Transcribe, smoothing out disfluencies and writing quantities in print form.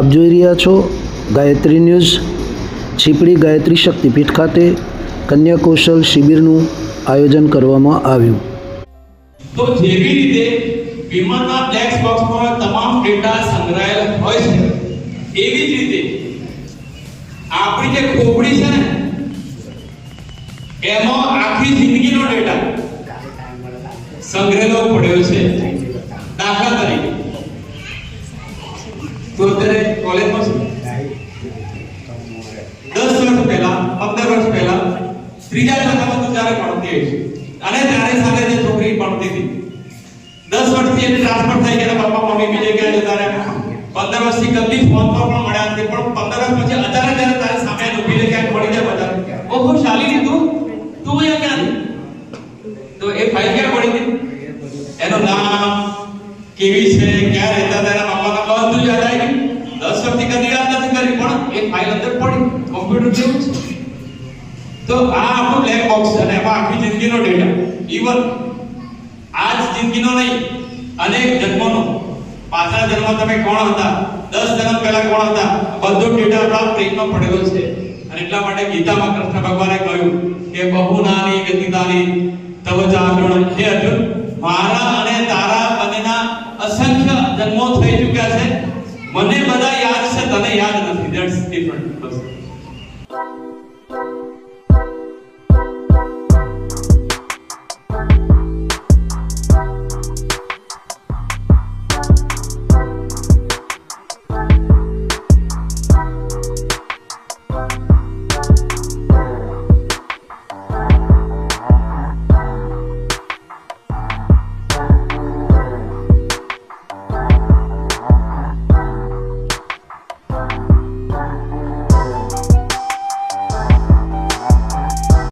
આપ જોઈ રહ્યા છો ગાયત્રી ન્યૂઝ। છીપડી ગાયત્રી શક્તિપીઠ ખાતે કન્યા કૌશલ શિબિરનું આયોજન કરવામાં આવ્યું। તો જેવી રીતે વિમાનના બ્લેક બોક્સમાં તમામ ડેટા સંગ્રહાયેલ હોય છે, એવી જ રીતે આપણી જે ખોપડી છે ને, એમાં આખી જિંદગીનો ડેટા સંગ્રહેલો પડ્યો છે। દાખલા તરીકે તો અત્યારે કોલેજમાં છું, 10 વર્ષ પહેલા 15 વર્ષ પહેલા ત્રીજા ધોરણમાં તું જ્યારે ભણતી હતી અને તારી સાથે જે છોકરી ભણતી હતી, 10 વર્ષથી એને ટ્રાન્સફર થઈ ગયા, પપ્પા મમ્મી બીજે ગયા જતા રહ્યા, 15 વર્ષથી કદી ફોન પર પણ મળ્યા નથી, પણ 15 વર્ષ પછી અચાનક જ્યારે તારી સામે ઊભી રહી ક્યાંક મળી જાય બધા, ઓહો શાલિની તું અહીંયા ક્યાં? તો એ ફાઇલ ક્યાં પડી હતી? એનું નામ, કેવી છે, ક્યાં રહેતા, તેના પપ્પાના બધું યાદ આવી ગયું। 10 વર્ષથી કદી યાદ નથી કરી, પણ એ ફાઇલ અંદર પડી, કોમ્પ્યુટર જેવું છે। તો આ આપણું બ્લેક બોક્સ છે અને એમાં આખી જિંદગીનો ડેટા, ઈવન આજ જિંદગીનો નહીં, અનેક જન્મોનો, પાછલા જન્મ તમે કોણ હતા, 10 જન્મ પહેલા કોણ હતા, બધો ડેટા આપણા બ્રેઇનમાં પડેલો છે। અને એટલા માટે ગીતામાં કૃષ્ણ ભગવાને કહ્યું કે બહુનાની વ્યતીતાની તવ ચાર્જુન, હે અર્જુન, મારા અને તારા બંનેના અસંખ્ય જન્મો થઈ ચૂક્યા છે, મને બધા યાદ છે, તને યાદ